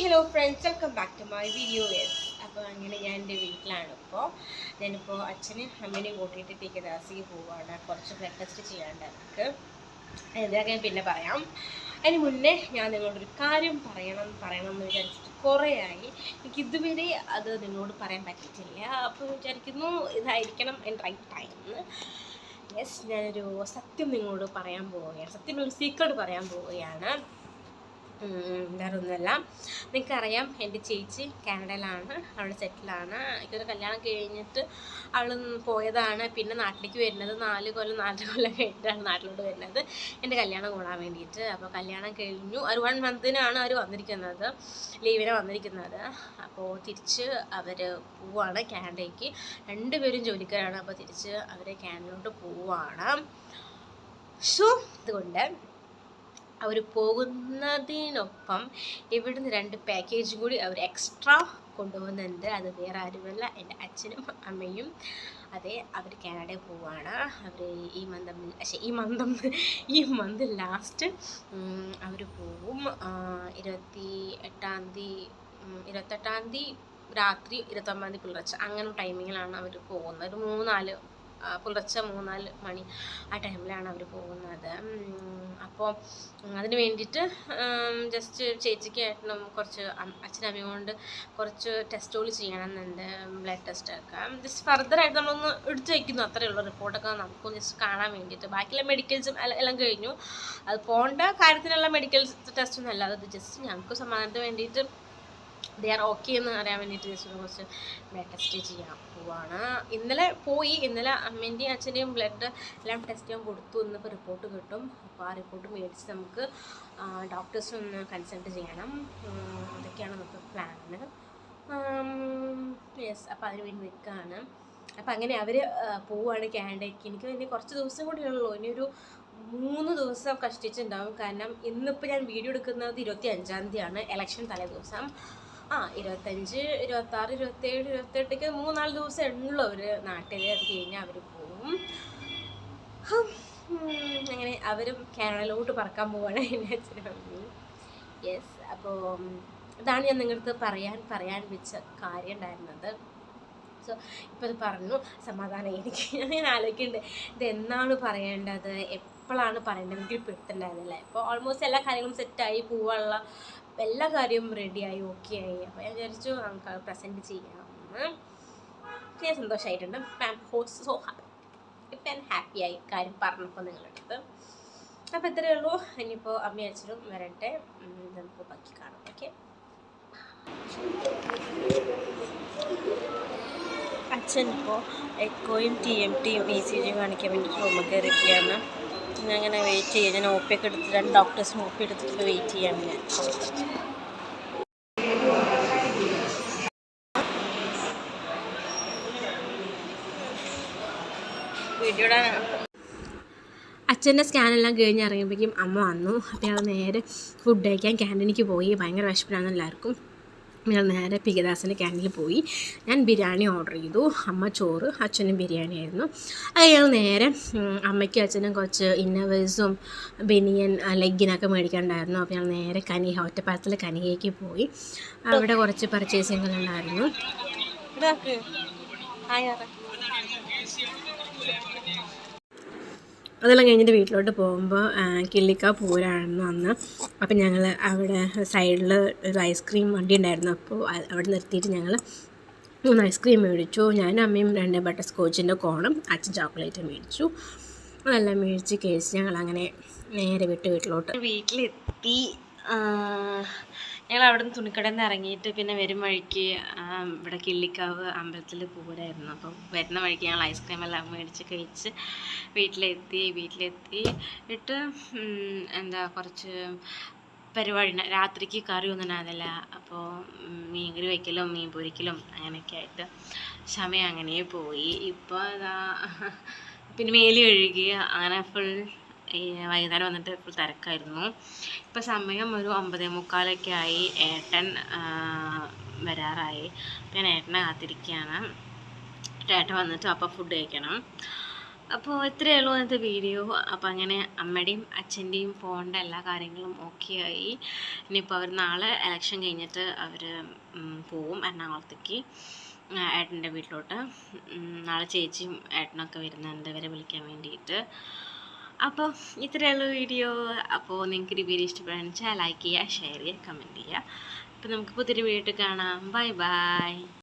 Hello friends, welcome back to my videos. അപ്പോൾ അങ്ങനെ ഞാൻ എൻ്റെ വീട്ടിലാണ്. ഞാനിപ്പോൾ അച്ഛനും അമ്മേനെയും കൂട്ടിയിട്ട് ടീക്കദാസിക്ക് പോവുകയാണ്. കുറച്ച് ബ്ലഡ് ടെസ്റ്റ് ചെയ്യാണ്ട് അവർക്ക്. ഇതൊക്കെ ഞാൻ പിന്നെ പറയാം. അതിന് മുന്നേ ഞാൻ നിങ്ങളോടൊരു കാര്യം പറയണം എന്ന് വിചാരിച്ചിട്ട് കുറേ ആയി. എനിക്കിതുവരെ അത് നിങ്ങളോട് പറയാൻ പറ്റിയിട്ടില്ല. അപ്പോൾ വിചാരിക്കുന്നു ഇതായിരിക്കണം എൻ്റെ റൈറ്റ് ടൈം എന്ന്. യെസ്, ഞാനൊരു സത്യം നിങ്ങളോട് പറയാൻ പോവുകയാണ്. സത്യം, ഒരു സീക്രട്ട് പറയാൻ പോവുകയാണ്. വേറെ ഒന്നുമല്ല, നിങ്ങൾക്കറിയാം എൻ്റെ ചേച്ചി കാനഡയിലാണ്, അവൾ സെറ്റിലാണ്. എനിക്കൊരു കല്യാണം കഴിഞ്ഞിട്ട് അവൾ പോയതാണ്. പിന്നെ നാട്ടിലേക്ക് വരുന്നത് 4 കൊല്ലം കഴിഞ്ഞിട്ടാണ് നാട്ടിലോട്ട് വരുന്നത് എൻ്റെ കല്യാണം കൂടാൻ വേണ്ടിയിട്ട്. അപ്പോൾ കല്യാണം കഴിഞ്ഞു, ഒരു 1 മന്തിനാണ് അവർ വന്നിരിക്കുന്നത്, ലീവിനെ വന്നിരിക്കുന്നത്. അപ്പോൾ തിരിച്ച് അവർ പോവുകയാണ് കാനഡയ്ക്ക്. 2 പേരും ജോലിക്കാരാണ്. അപ്പോൾ തിരിച്ച് അവർ കാനഡയിലോട്ട് പോവുകയാണ്. സോ അതുകൊണ്ട് അവർ പോകുന്നതിനൊപ്പം ഇവിടുന്ന് 2 പാക്കേജും കൂടി അവർ എക്സ്ട്രാ കൊണ്ടുപോകുന്നുണ്ട്. അത് വേറെ ആരുമല്ല, എൻ്റെ അച്ഛനും അമ്മയും. അതെ, അവർ കാനഡയിൽ പോവുകയാണ്. അവർ ഈ മന്ത് ലാസ്റ്റ് അവർ പോവും. 28-ാം തീയതി രാത്രി, 29-ാം തീയതി പുലർച്ചെ, അങ്ങനെ ടൈമിങ്ങിലാണ് അവർ പോകുന്നത്. ഒരു പുലർച്ചെ 3-4 മണി ആ ടൈമിലാണ് അവർ പോകുന്നത്. അപ്പോൾ അതിന് വേണ്ടിയിട്ട് ജസ്റ്റ് ചേച്ചിക്ക് ഏട്ടനും കുറച്ച് അച്ഛനമ്മയും കൊണ്ട് കുറച്ച് ടെസ്റ്റുകൾ ചെയ്യണമെന്നുണ്ട്, ബ്ലഡ് ടെസ്റ്റൊക്കെ. ജസ്റ്റ് ഫർദറായിട്ട് നമ്മളൊന്ന് എടുത്ത് വയ്ക്കുന്നു, അത്രയേ ഉള്ളൂ. റിപ്പോർട്ടൊക്കെ നമുക്കൊന്ന് ജസ്റ്റ് കാണാൻ വേണ്ടിയിട്ട്. ബാക്കിയുള്ള മെഡിക്കൽസും എല്ലാം കഴിഞ്ഞു. അത് പോകേണ്ട കാര്യത്തിനുള്ള മെഡിക്കൽ ടെസ്റ്റൊന്നും അല്ല, അത് ജസ്റ്റ് ഞങ്ങൾക്ക് സമാധാനത്തിന് വേണ്ടിയിട്ട് ദേ ആർ ഓക്കെ എന്ന് അറിയാൻ വേണ്ടിയിട്ട് ജസ്റ്റ് കുറച്ച് ബ്ലഡ് ടെസ്റ്റ് ചെയ്യാൻ പോവാണ്. ഇന്നലെ അമ്മേൻ്റെയും അച്ഛൻ്റെയും ബ്ലഡ് എല്ലാം ടെസ്റ്റ് ചെയ്യാൻ കൊടുത്തു. ഇന്നിപ്പോൾ റിപ്പോർട്ട് കിട്ടും. അപ്പോൾ ആ റിപ്പോർട്ട് മേടിച്ച് നമുക്ക് ഡോക്ടേഴ്സ് ഒന്ന് കൺസൾട്ട് ചെയ്യണം. അതൊക്കെയാണ് നമുക്ക് പ്ലാന്. യെസ്, അപ്പോൾ അതിന് വേണ്ടി നിൽക്കുകയാണ്. അപ്പോൾ അങ്ങനെ അവർ പോവുകയാണ് കാനഡയ്ക്ക്. എനിക്ക് ഇനി കുറച്ച് ദിവസം കൂടി ഉള്ളൂ, ഇനിയൊരു 3 ദിവസം കഷ്ടിച്ചുണ്ടാവും. കാരണം ഇന്നിപ്പോൾ ഞാൻ വീഡിയോ എടുക്കുന്നത് 25-ാം തീയതിയാണ്, ഇലക്ഷൻ തലേ ദിവസം. 25, 26, 27, 28 3-4 ദിവസം ഉള്ളൂ അവർ നാട്ടിൽ. അത് കഴിഞ്ഞാൽ അവർ പോവും. അങ്ങനെ അവരും കാനഡയിലോട്ട് പറക്കാൻ പോവുകയാണ്, എൻ്റെ അച്ഛനും അമ്മയും. യെസ്, അപ്പോൾ ഇതാണ് ഞാൻ നിങ്ങളുടെ പറയാൻ വെച്ച കാര്യം ഉണ്ടായിരുന്നത്. സോ ഇപ്പോൾ ഇത് പറഞ്ഞു, സമാധാനം. ഞാൻ ആലോചിക്കുന്നുണ്ട് ഇതെന്നാണ് പറയേണ്ടത്, എപ്പോഴാണ് പറയേണ്ടത്, എനിക്ക് പെടുത്തുണ്ടായിരുന്നില്ല. ഇപ്പോൾ ഓൾമോസ്റ്റ് എല്ലാ കാര്യങ്ങളും സെറ്റായി, പോവാനുള്ള എല്ലാ കാര്യവും റെഡിയായി, ഓക്കെ ആയി. അപ്പോൾ ഞാൻ വിചാരിച്ചു നമുക്ക് പ്രസൻറ്റ് ചെയ്യാമെന്ന്. ഞാൻ സന്തോഷമായിട്ടുണ്ട്. So happy. ഇപ്പം ഞാൻ ഹാപ്പിയായി കാര്യം പറഞ്ഞപ്പോൾ നിങ്ങളുടെ അടുത്ത്. അപ്പോൾ ഇത്രയേ ഉള്ളൂ. ഇനിയിപ്പോൾ അമ്മയും അച്ഛനും വരട്ടെ, നമുക്ക് ബാക്കി കാണാം. ഓക്കെ, അച്ഛൻ ഇപ്പോൾ എക്കോയും TMTയും ECG കാണിക്കാൻ വേണ്ടി റൂമിൽ കയറിയിരിക്കുകയാണ്. ഞാൻ അങ്ങനെ വെയിറ്റ് ചെയ്യാം. ഞാൻ OP ഒക്കെ എടുത്ത് 2 ഡോക്ടേഴ്സിന് OP എടുത്തിട്ട് വെയിറ്റ് ചെയ്യാണ് ഞാൻ. വീഡിയോയുടെ അച്ഛൻ്റെ സ്കാനെല്ലാം കഴിഞ്ഞ് ഇറങ്ങിയപ്പോഴേക്കും അമ്മ വന്നു. അപ്പോൾ ഞങ്ങൾ നേരെ ഫുഡ് കഴിക്കാൻ ക്യാൻറ്റീനിലേക്ക് പോയി. ഭയങ്കര വിശപ്പിനാണ് എല്ലാവർക്കും. ഞങ്ങൾ നേരെ പികദാസിൻ്റെ ക്യാൻറ്റീനിൽ പോയി. ഞാൻ ബിരിയാണി ഓർഡർ ചെയ്തു, അമ്മ ചോറ്, അച്ഛനും ബിരിയാണി ആയിരുന്നു. അത് ഞങ്ങൾ നേരെ അമ്മയ്ക്കും അച്ഛനും കുറച്ച് ഇന്നവേഴ്സും ബനിയൻ ലെഗിനൊക്കെ മേടിക്കാനുണ്ടായിരുന്നു. അപ്പോൾ ഞങ്ങൾ നേരെ ഒറ്റപ്പാലത്തിലെ കനികയ്ക്ക് പോയി. അവിടെ കുറച്ച് പർച്ചേസിങ്ങുകളുണ്ടായിരുന്നു. അതെല്ലാം കഴിഞ്ഞിട്ട് വീട്ടിലോട്ട് പോകുമ്പോൾ കിള്ളിക്ക പൂരായിരുന്നു അന്ന്. അപ്പം ഞങ്ങൾ അവിടെ സൈഡിൽ ഒരു ഐസ്ക്രീം വണ്ടി ഉണ്ടായിരുന്നു. അപ്പോൾ അവിടെ നിർത്തിയിട്ട് ഞങ്ങൾ 3 ഐസ്ക്രീം മേടിച്ചു. ഞാനും അമ്മയും 2 ബട്ടർ സ്കോച്ചിൻ്റെ കോണും അച്ഛൻ ചോക്ലേറ്റ് മേടിച്ചു. അതെല്ലാം മേടിച്ച് കഴിച്ച് ഞങ്ങളങ്ങനെ നേരെ വീട്ടിലെത്തി. ഞങ്ങൾ അവിടെ നിന്ന് തുണിക്കടയിൽ നിന്ന് ഇറങ്ങിയിട്ട് പിന്നെ വരും വഴിക്ക് ഇവിടെ കിള്ളിക്കാവ് അമ്പലത്തിൽ പൂരായിരുന്നു. അപ്പം വരുന്ന വഴിക്ക് ഞങ്ങൾ ഐസ്ക്രീം എല്ലാം മേടിച്ച് കഴിച്ച് വീട്ടിലെത്തിയിട്ട് കുറച്ച് പരിപാടി രാത്രിക്ക് കറിയൊന്നും ഉണ്ടായിരുന്നില്ല. അപ്പോൾ മീൻ കറി വയ്ക്കലും മീൻ പൊരിക്കലും അങ്ങനെയൊക്കെ ആയിട്ട് സമയം അങ്ങനെ പോയി. ഇപ്പോൾ പിന്നെ മേല് കഴുകി അങ്ങനെ ഫുൾ വൈകുന്നേരം വന്നിട്ട് ഫുൾ തിരക്കായിരുന്നു. ഇപ്പോൾ സമയം ഒരു 9:45 ആയി. ഏട്ടൻ വരാറായി. ഞാൻ ഏട്ടനെ കാത്തിരിക്കുകയാണ്. ഏട്ടൻ വന്നിട്ട് അപ്പോൾ ഫുഡ് കഴിക്കണം. അപ്പോൾ ഇത്രയേ ഉള്ളൂ ഇന്നത്തെ വീഡിയോ. അപ്പോൾ അങ്ങനെ അമ്മയുടെയും അച്ഛൻ്റെയും പോകേണ്ട എല്ലാ കാര്യങ്ങളും ഓക്കെ ആയി. ഇനിയിപ്പോൾ അവർ നാളെ ഇലക്ഷൻ കഴിഞ്ഞിട്ട് അവർ പോവും എറണാകുളത്തേക്ക്, ഏട്ടൻ്റെ വീട്ടിലോട്ട്. നാളെ ചേച്ചിയും ഏട്ടനൊക്കെ വരുന്നുണ്ട് ഇവരെ വിളിക്കാൻ വേണ്ടിയിട്ട്. അപ്പോൾ ഇത്രയേ ഉള്ളൂ വീഡിയോ. അപ്പോൾ നിങ്ങൾക്കൊരു വീഡിയോ ഇഷ്ടപ്പെടുകയാണെന്ന് വെച്ചാൽ ലൈക്ക് ചെയ്യുക, ഷെയർ ചെയ്യുക, കമൻറ്റ് ചെയ്യുക. അപ്പോൾ നമുക്ക് പുതിയൊരു വീഡിയോ കാണാം. Bye bye.